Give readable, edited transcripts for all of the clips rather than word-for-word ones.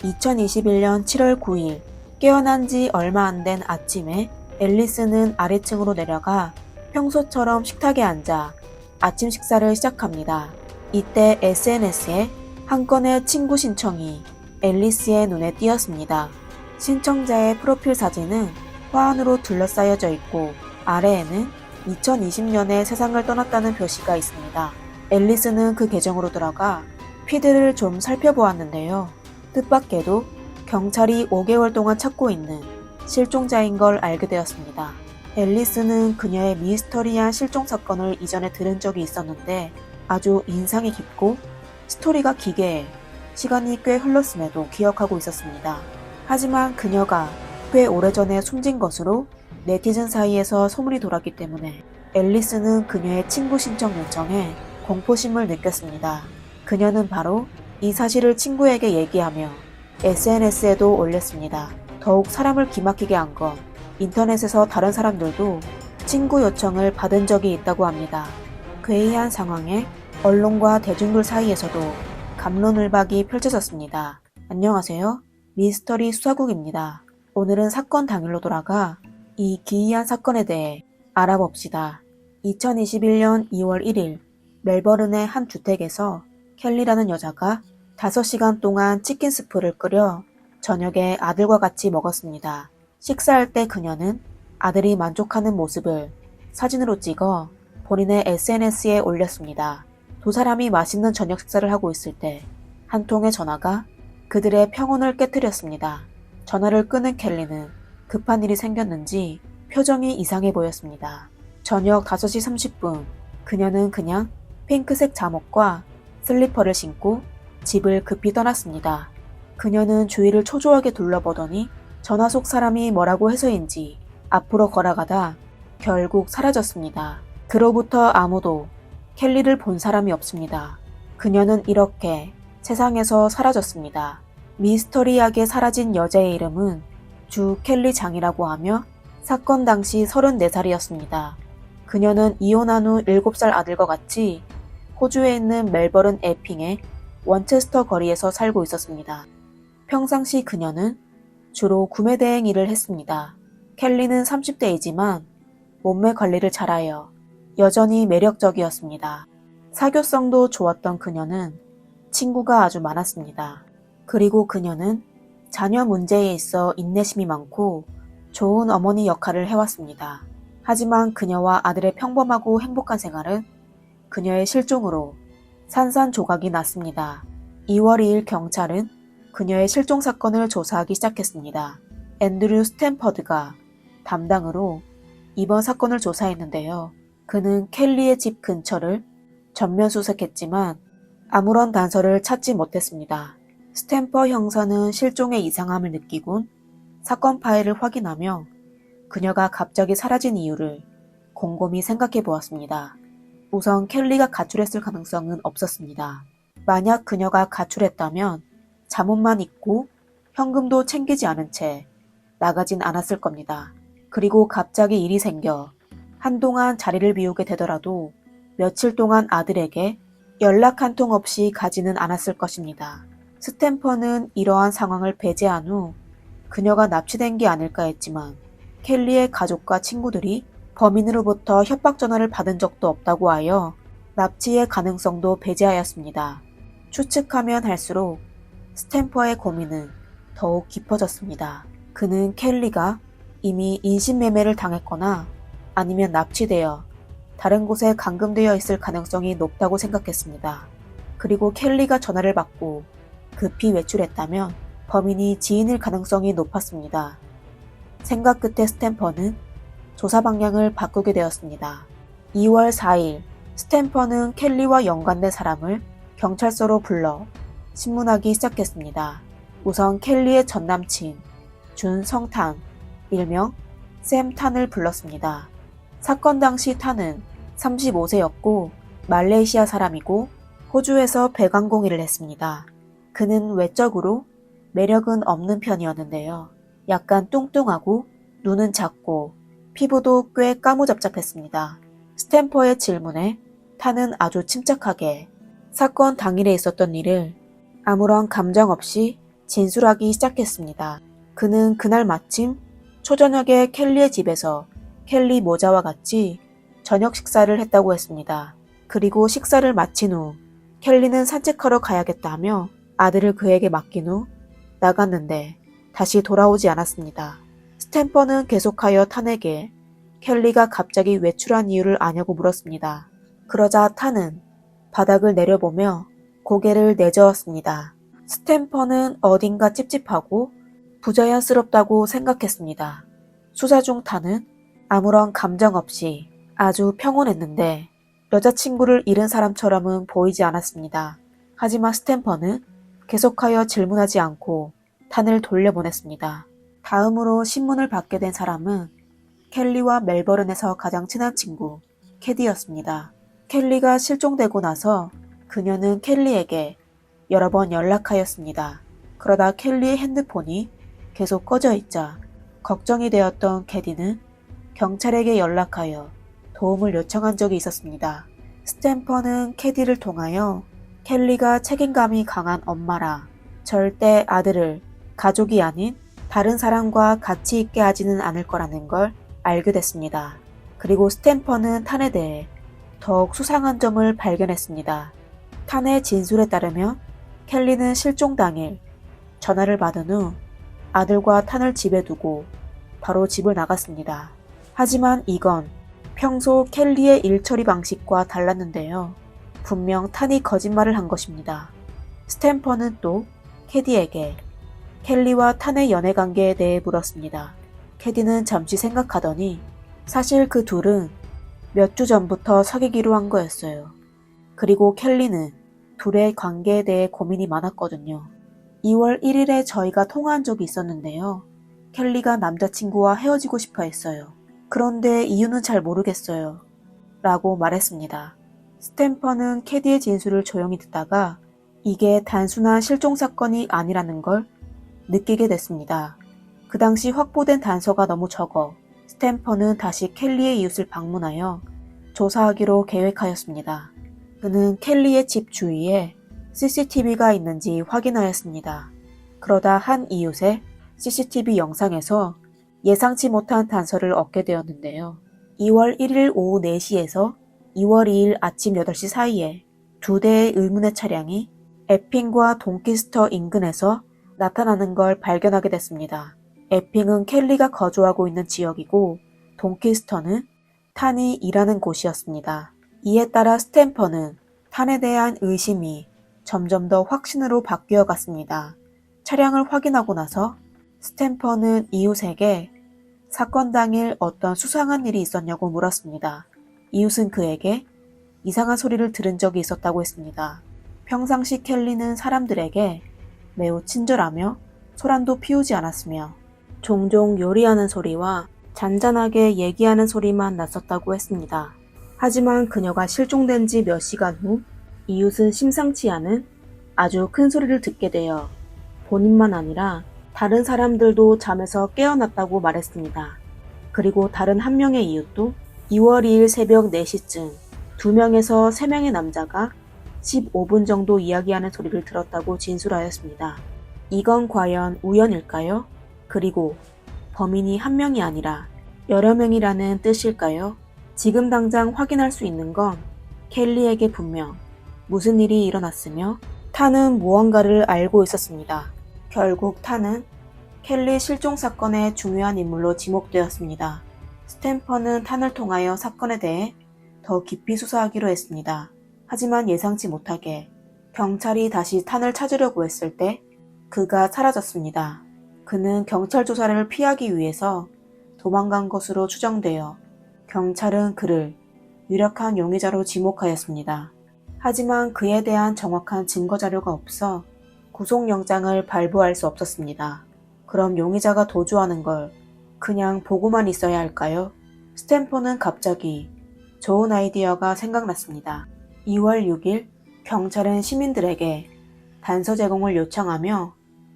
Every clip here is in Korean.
2021년 7월 9일 깨어난 지 얼마 안 된 아침에 앨리스는 아래층으로 내려가 평소처럼 식탁에 앉아 아침 식사를 시작합니다. 이때 SNS에 한 건의 친구 신청이 앨리스의 눈에 띄었습니다. 신청자의 프로필 사진은 화환으로 둘러싸여져 있고 아래에는 2020년에 세상을 떠났다는 표시가 있습니다. 앨리스는 그 계정으로 들어가 피드를 좀 살펴보았는데요. 뜻밖에도 경찰이 5개월 동안 찾고 있는 실종자인 걸 알게 되었습니다. 앨리스는 그녀의 미스터리한 실종 사건을 이전에 들은 적이 있었는데 아주 인상이 깊고 스토리가 기괴해 시간이 꽤 흘렀음에도 기억하고 있었습니다. 하지만 그녀가 꽤 오래전에 숨진 것으로 네티즌 사이에서 소문이 돌았기 때문에 앨리스는 그녀의 친구 신청 요청에 공포심을 느꼈습니다. 그녀는 바로 이 사실을 친구에게 얘기하며 SNS에도 올렸습니다. 더욱 사람을 기막히게 한 건 인터넷에서 다른 사람들도 친구 요청을 받은 적이 있다고 합니다. 괴이한 상황에 언론과 대중들 사이에서도 갑론을박이 펼쳐졌습니다. 안녕하세요. 미스터리 수사국입니다. 오늘은 사건 당일로 돌아가 이 기이한 사건에 대해 알아봅시다. 2021년 2월 1일 멜버른의 한 주택에서 켈리라는 여자가 5시간 동안 치킨 스프를 끓여 저녁에 아들과 같이 먹었습니다. 식사할 때 그녀는 아들이 만족하는 모습을 사진으로 찍어 본인의 SNS에 올렸습니다. 두 사람이 맛있는 저녁 식사를 하고 있을 때 한 통의 전화가 그들의 평온을 깨뜨렸습니다. 전화를 끄는 켈리는 급한 일이 생겼는지 표정이 이상해 보였습니다. 저녁 5시 30분 그녀는 그냥 핑크색 잠옷과 슬리퍼를 신고 집을 급히 떠났습니다. 그녀는 주위를 초조하게 둘러보더니 전화 속 사람이 뭐라고 해서인지 앞으로 걸어가다 결국 사라졌습니다. 그로부터 아무도 켈리를 본 사람이 없습니다. 그녀는 이렇게 세상에서 사라졌습니다. 미스터리하게 사라진 여자의 이름은 주 켈리 장이라고 하며 사건 당시 34살이었습니다. 그녀는 이혼한 후 7살 아들과 같이 호주에 있는 멜버른 에핑의 원체스터 거리에서 살고 있었습니다. 평상시 그녀는 주로 구매 대행 일을 했습니다. 켈리는 30대이지만 몸매 관리를 잘하여 여전히 매력적이었습니다. 사교성도 좋았던 그녀는 친구가 아주 많았습니다. 그리고 그녀는 자녀 문제에 있어 인내심이 많고 좋은 어머니 역할을 해왔습니다. 하지만 그녀와 아들의 평범하고 행복한 생활은 그녀의 실종으로 산산조각이 났습니다. 2월 2일 경찰은 그녀의 실종 사건을 조사하기 시작했습니다. 앤드류 스탠퍼드가 담당으로 이번 사건을 조사했는데요. 그는 켈리의 집 근처를 전면 수색했지만 아무런 단서를 찾지 못했습니다. 스탠퍼 형사는 실종의 이상함을 느끼곤 사건 파일을 확인하며 그녀가 갑자기 사라진 이유를 곰곰이 생각해 보았습니다. 우선 켈리가 가출했을 가능성은 없었습니다. 만약 그녀가 가출했다면 잠옷만 입고 현금도 챙기지 않은 채 나가진 않았을 겁니다. 그리고 갑자기 일이 생겨 한동안 자리를 비우게 되더라도 며칠 동안 아들에게 연락 한 통 없이 가지는 않았을 것입니다. 스탠퍼는 이러한 상황을 배제한 후 그녀가 납치된 게 아닐까 했지만 켈리의 가족과 친구들이 범인으로부터 협박 전화를 받은 적도 없다고 하여 납치의 가능성도 배제하였습니다. 추측하면 할수록 스탠퍼의 고민은 더욱 깊어졌습니다. 그는 켈리가 이미 인신매매를 당했거나 아니면 납치되어 다른 곳에 감금되어 있을 가능성이 높다고 생각했습니다. 그리고 켈리가 전화를 받고 급히 외출했다면 범인이 지인일 가능성이 높았습니다. 생각 끝에 스탠퍼는 조사 방향을 바꾸게 되었습니다. 2월 4일 스탠퍼는 켈리와 연관된 사람을 경찰서로 불러 신문하기 시작했습니다. 우선 켈리의 전남친 준 성탄, 일명 샘 탄을 불렀습니다. 사건 당시 탄은 35세였고 말레이시아 사람이고 호주에서 배관공 일을 했습니다. 그는 외적으로 매력은 없는 편이었는데요. 약간 뚱뚱하고 눈은 작고 피부도 꽤 까무잡잡했습니다. 스탠퍼의 질문에 탄은 아주 침착하게 사건 당일에 있었던 일을 아무런 감정 없이 진술하기 시작했습니다. 그는 그날 마침 초저녁에 켈리의 집에서 켈리 모자와 같이 저녁 식사를 했다고 했습니다. 그리고 식사를 마친 후 켈리는 산책하러 가야겠다며 아들을 그에게 맡긴 후 나갔는데 다시 돌아오지 않았습니다. 스탬퍼는 계속하여 탄에게 켈리가 갑자기 외출한 이유를 아냐고 물었습니다. 그러자 탄은 바닥을 내려보며 고개를 내저었습니다. 스탬퍼는 어딘가 찝찝하고 부자연스럽다고 생각했습니다. 수사 중 탄은 아무런 감정 없이 아주 평온했는데 여자친구를 잃은 사람처럼은 보이지 않았습니다. 하지만 스탬퍼는 계속하여 질문하지 않고 탄을 돌려보냈습니다. 다음으로 신문을 받게 된 사람은 켈리와 멜버른에서 가장 친한 친구 캐디였습니다. 켈리가 실종되고 나서 그녀는 켈리에게 여러 번 연락하였습니다. 그러다 켈리의 핸드폰이 계속 꺼져 있자 걱정이 되었던 캐디는 경찰에게 연락하여 도움을 요청한 적이 있었습니다. 스탬퍼는 캐디를 통하여 켈리가 책임감이 강한 엄마라 절대 아들을 가족이 아닌 다른 사람과 같이 있게 하지는 않을 거라는 걸 알게 됐습니다. 그리고 스탬퍼는 탄에 대해 더욱 수상한 점을 발견했습니다. 탄의 진술에 따르면 켈리는 실종 당일 전화를 받은 후 아들과 탄을 집에 두고 바로 집을 나갔습니다. 하지만 이건 평소 켈리의 일처리 방식과 달랐는데요. 분명 탄이 거짓말을 한 것입니다. 스탬퍼는 또 캐디에게 켈리와 탄의 연애 관계에 대해 물었습니다. 캐디는 잠시 생각하더니 사실 그 둘은 몇 주 전부터 사귀기로 한 거였어요. 그리고 켈리는 둘의 관계에 대해 고민이 많았거든요. 2월 1일에 저희가 통화한 적이 있었는데요. 켈리가 남자친구와 헤어지고 싶어 했어요. 그런데 이유는 잘 모르겠어요. 라고 말했습니다. 스탬퍼는 캐디의 진술을 조용히 듣다가 이게 단순한 실종 사건이 아니라는 걸 느끼게 됐습니다. 그 당시 확보된 단서가 너무 적어 스탬퍼는 다시 켈리의 이웃을 방문하여 조사하기로 계획하였습니다. 그는 켈리의 집 주위에 CCTV가 있는지 확인하였습니다. 그러다 한 이웃의 CCTV 영상에서 예상치 못한 단서를 얻게 되었는데요. 2월 1일 오후 4시에서 2월 2일 아침 8시 사이에 두 대의 의문의 차량이 에핑과 돈키스터 인근에서 나타나는 걸 발견하게 됐습니다. 에핑은 켈리가 거주하고 있는 지역이고 돈키스터는 탄이 일하는 곳이었습니다. 이에 따라 스탬퍼는 탄에 대한 의심이 점점 더 확신으로 바뀌어 갔습니다. 차량을 확인하고 나서 스탬퍼는 이웃에게 사건 당일 어떤 수상한 일이 있었냐고 물었습니다. 이웃은 그에게 이상한 소리를 들은 적이 있었다고 했습니다. 평상시 켈리는 사람들에게 매우 친절하며 소란도 피우지 않았으며 종종 요리하는 소리와 잔잔하게 얘기하는 소리만 났었다고 했습니다. 하지만 그녀가 실종된 지 몇 시간 후 이웃은 심상치 않은 아주 큰 소리를 듣게 되어 본인만 아니라 다른 사람들도 잠에서 깨어났다고 말했습니다. 그리고 다른 한 명의 이웃도 2월 2일 새벽 4시쯤 2명에서 3명의 남자가 15분 정도 이야기하는 소리를 들었다고 진술하였습니다. 이건 과연 우연일까요? 그리고 범인이 한 명이 아니라 여러 명이라는 뜻일까요? 지금 당장 확인할 수 있는 건 켈리에게 분명 무슨 일이 일어났으며 탄은 무언가를 알고 있었습니다. 결국 탄은 켈리 실종 사건의 중요한 인물로 지목되었습니다. 스탬퍼는 탄을 통하여 사건에 대해 더 깊이 수사하기로 했습니다. 하지만 예상치 못하게 경찰이 다시 탄을 찾으려고 했을 때 그가 사라졌습니다. 그는 경찰 조사를 피하기 위해서 도망간 것으로 추정되어 경찰은 그를 유력한 용의자로 지목하였습니다. 하지만 그에 대한 정확한 증거 자료가 없어 구속영장을 발부할 수 없었습니다. 그럼 용의자가 도주하는 걸 그냥 보고만 있어야 할까요? 스탬퍼는 갑자기 좋은 아이디어가 생각났습니다. 2월 6일 경찰은 시민들에게 단서 제공을 요청하며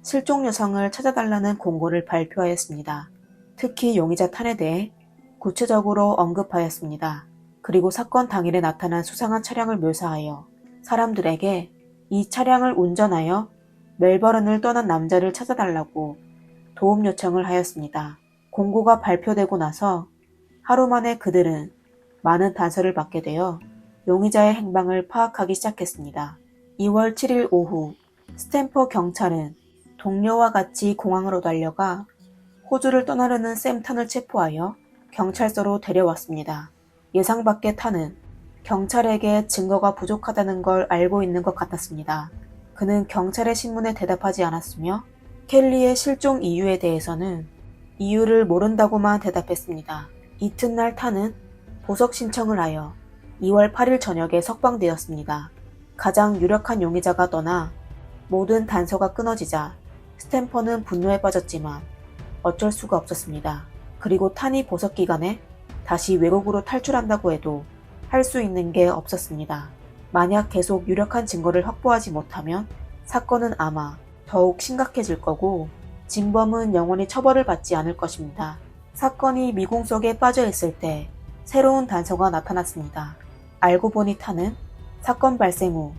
실종 여성을 찾아달라는 공고를 발표하였습니다. 특히 용의자 탄에 대해 구체적으로 언급하였습니다. 그리고 사건 당일에 나타난 수상한 차량을 묘사하여 사람들에게 이 차량을 운전하여 멜버른을 떠난 남자를 찾아달라고 도움 요청을 하였습니다. 공고가 발표되고 나서 하루 만에 그들은 많은 단서를 받게 되어 용의자의 행방을 파악하기 시작했습니다. 2월 7일 오후 스탠퍼 경찰은 동료와 같이 공항으로 달려가 호주를 떠나려는 샘 탄을 체포하여 경찰서로 데려왔습니다. 예상 밖의 탄은 경찰에게 증거가 부족하다는 걸 알고 있는 것 같았습니다. 그는 경찰의 신문에 대답하지 않았으며 켈리의 실종 이유에 대해서는 이유를 모른다고만 대답했습니다. 이튿날 탄은 보석 신청을 하여 2월 8일 저녁에 석방되었습니다. 가장 유력한 용의자가 떠나 모든 단서가 끊어지자 스탠퍼는 분노에 빠졌지만 어쩔 수가 없었습니다. 그리고 탄이 보석 기간에 다시 외국으로 탈출한다고 해도 할 수 있는 게 없었습니다. 만약 계속 유력한 증거를 확보하지 못하면 사건은 아마 더욱 심각해질 거고 진범은 영원히 처벌을 받지 않을 것입니다. 사건이 미궁 속에 빠져 있을 때 새로운 단서가 나타났습니다. 알고 보니 탄은 사건 발생 후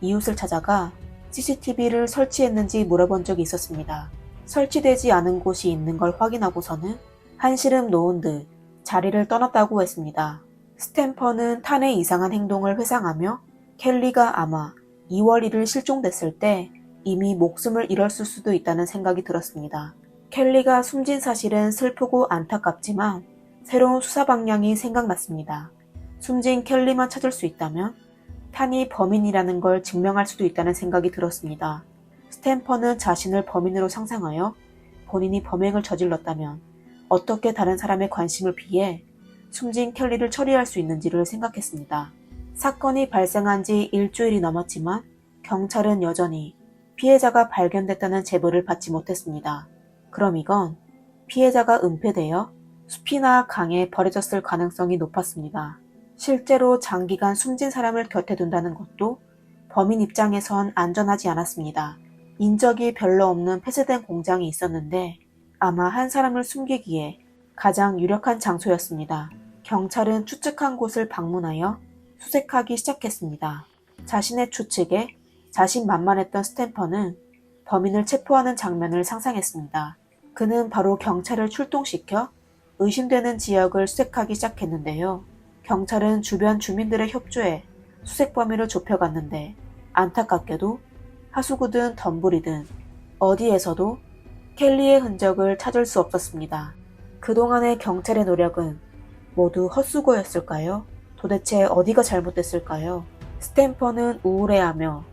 이웃을 찾아가 CCTV를 설치했는지 물어본 적이 있었습니다. 설치되지 않은 곳이 있는 걸 확인하고서는 한시름 놓은 듯 자리를 떠났다고 했습니다. 스탠퍼는 탄의 이상한 행동을 회상하며 켈리가 아마 2월 1일 실종됐을 때 이미 목숨을 잃었을 수도 있다는 생각이 들었습니다. 켈리가 숨진 사실은 슬프고 안타깝지만 새로운 수사 방향이 생각났습니다. 숨진 켈리만 찾을 수 있다면 탄이 범인이라는 걸 증명할 수도 있다는 생각이 들었습니다. 스탠퍼는 자신을 범인으로 상상하여 본인이 범행을 저질렀다면 어떻게 다른 사람의 관심을 피해 숨진 켈리를 처리할 수 있는지를 생각했습니다. 사건이 발생한 지 일주일이 넘었지만 경찰은 여전히 피해자가 발견됐다는 제보를 받지 못했습니다. 그럼 이건 피해자가 은폐되어 숲이나 강에 버려졌을 가능성이 높았습니다. 실제로 장기간 숨진 사람을 곁에 둔다는 것도 범인 입장에선 안전하지 않았습니다. 인적이 별로 없는 폐쇄된 공장이 있었는데 아마 한 사람을 숨기기에 가장 유력한 장소였습니다. 경찰은 추측한 곳을 방문하여 수색하기 시작했습니다. 자신의 추측에 자신만만했던 스탠퍼는 범인을 체포하는 장면을 상상했습니다. 그는 바로 경찰을 출동시켜 의심되는 지역을 수색하기 시작했는데요. 경찰은 주변 주민들의 협조에 수색 범위를 좁혀갔는데 안타깝게도 하수구든 덤불이든 어디에서도 켈리의 흔적을 찾을 수 없었습니다. 그동안의 경찰의 노력은 모두 헛수고였을까요? 도대체 어디가 잘못됐을까요? 스탠퍼는 우울해하며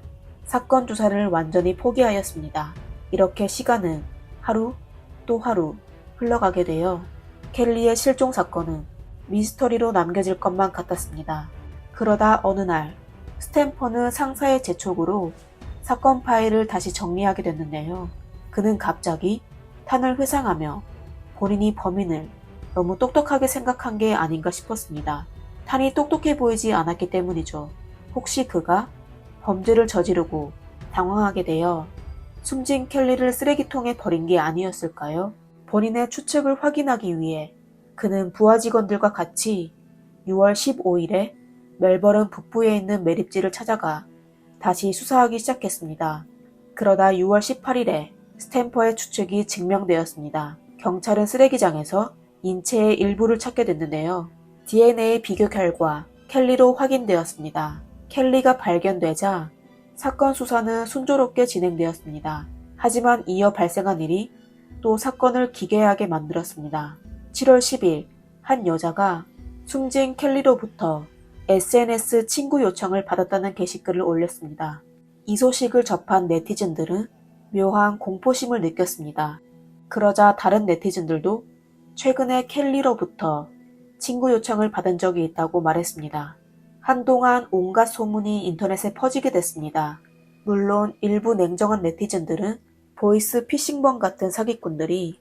사건 조사를 완전히 포기하였습니다. 이렇게 시간은 하루 또 하루 흘러가게 되어 켈리의 실종 사건은 미스터리로 남겨질 것만 같았습니다. 그러다 어느 날 스탠퍼는 상사의 재촉으로 사건 파일을 다시 정리하게 됐는데요. 그는 갑자기 탄을 회상하며 본인이 범인을 너무 똑똑하게 생각한 게 아닌가 싶었습니다. 탄이 똑똑해 보이지 않았기 때문이죠. 혹시 그가 범죄를 저지르고 당황하게 되어 숨진 켈리를 쓰레기통에 버린 게 아니었을까요? 본인의 추측을 확인하기 위해 그는 부하 직원들과 같이 6월 15일에 멜버른 북부에 있는 매립지를 찾아가 다시 수사하기 시작했습니다. 그러다 6월 18일에 스탠퍼의 추측이 증명되었습니다. 경찰은 쓰레기장에서 인체의 일부를 찾게 됐는데요. DNA 비교 결과 켈리로 확인되었습니다. 켈리가 발견되자 사건 수사는 순조롭게 진행되었습니다. 하지만 이어 발생한 일이 또 사건을 기괴하게 만들었습니다. 7월 10일 한 여자가 숨진 켈리로부터 SNS 친구 요청을 받았다는 게시글을 올렸습니다. 이 소식을 접한 네티즌들은 묘한 공포심을 느꼈습니다. 그러자 다른 네티즌들도 최근에 켈리로부터 친구 요청을 받은 적이 있다고 말했습니다. 한동안 온갖 소문이 인터넷에 퍼지게 됐습니다. 물론 일부 냉정한 네티즌들은 보이스 피싱범 같은 사기꾼들이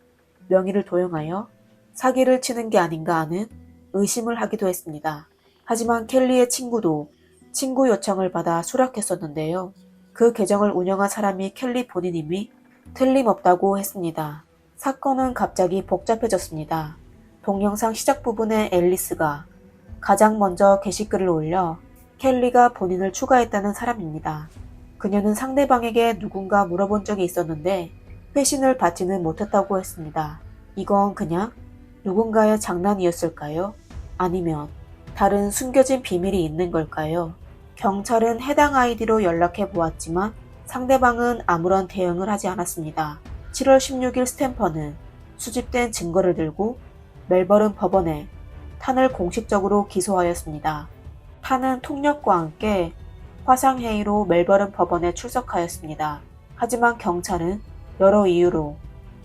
명의를 도용하여 사기를 치는 게 아닌가 하는 의심을 하기도 했습니다. 하지만 켈리의 친구도 친구 요청을 받아 수락했었는데요. 그 계정을 운영한 사람이 켈리 본인임이 틀림없다고 했습니다. 사건은 갑자기 복잡해졌습니다. 동영상 시작 부분에 앨리스가 가장 먼저 게시글을 올려 켈리가 본인을 추가했다는 사람입니다. 그녀는 상대방에게 누군가 물어본 적이 있었는데 회신을 받지는 못했다고 했습니다. 이건 그냥 누군가의 장난이었을까요? 아니면 다른 숨겨진 비밀이 있는 걸까요? 경찰은 해당 아이디로 연락해 보았지만 상대방은 아무런 대응을 하지 않았습니다. 7월 16일 스탬퍼는 수집된 증거를 들고 멜버른 법원에 탄을 공식적으로 기소하였습니다. 탄은 통역과 함께 화상회의로 멜버른 법원에 출석하였습니다. 하지만 경찰은 여러 이유로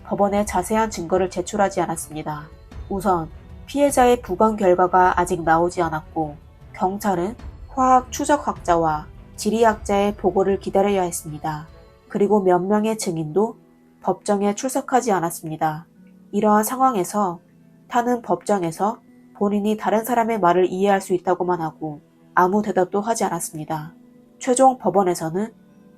법원에 자세한 증거를 제출하지 않았습니다. 우선 피해자의 부검 결과가 아직 나오지 않았고 경찰은 화학 추적학자와 지리학자의 보고를 기다려야 했습니다. 그리고 몇 명의 증인도 법정에 출석하지 않았습니다. 이러한 상황에서 탄은 법정에서 본인이 다른 사람의 말을 이해할 수 있다고만 하고 아무 대답도 하지 않았습니다. 최종 법원에서는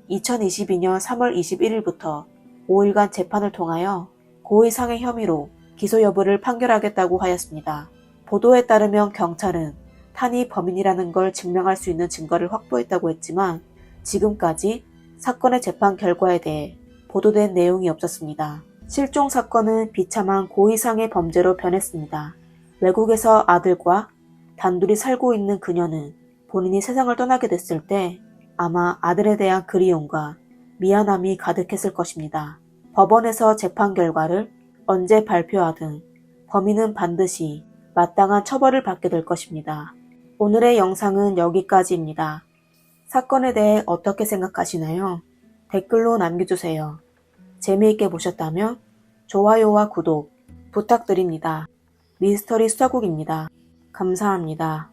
2022년 3월 21일부터 5일간 재판을 통하여 고의상해 혐의로 기소 여부를 판결하겠다고 하였습니다. 보도에 따르면 경찰은 탄이 범인이라는 걸 증명할 수 있는 증거를 확보했다고 했지만 지금까지 사건의 재판 결과에 대해 보도된 내용이 없었습니다. 실종 사건은 비참한 고의상해 범죄로 변했습니다. 외국에서 아들과 단둘이 살고 있는 그녀는 본인이 세상을 떠나게 됐을 때 아마 아들에 대한 그리움과 미안함이 가득했을 것입니다. 법원에서 재판 결과를 언제 발표하든 범인은 반드시 마땅한 처벌을 받게 될 것입니다. 오늘의 영상은 여기까지입니다. 사건에 대해 어떻게 생각하시나요? 댓글로 남겨주세요. 재미있게 보셨다면 좋아요와 구독 부탁드립니다. 미스터리 수사국입니다. 감사합니다.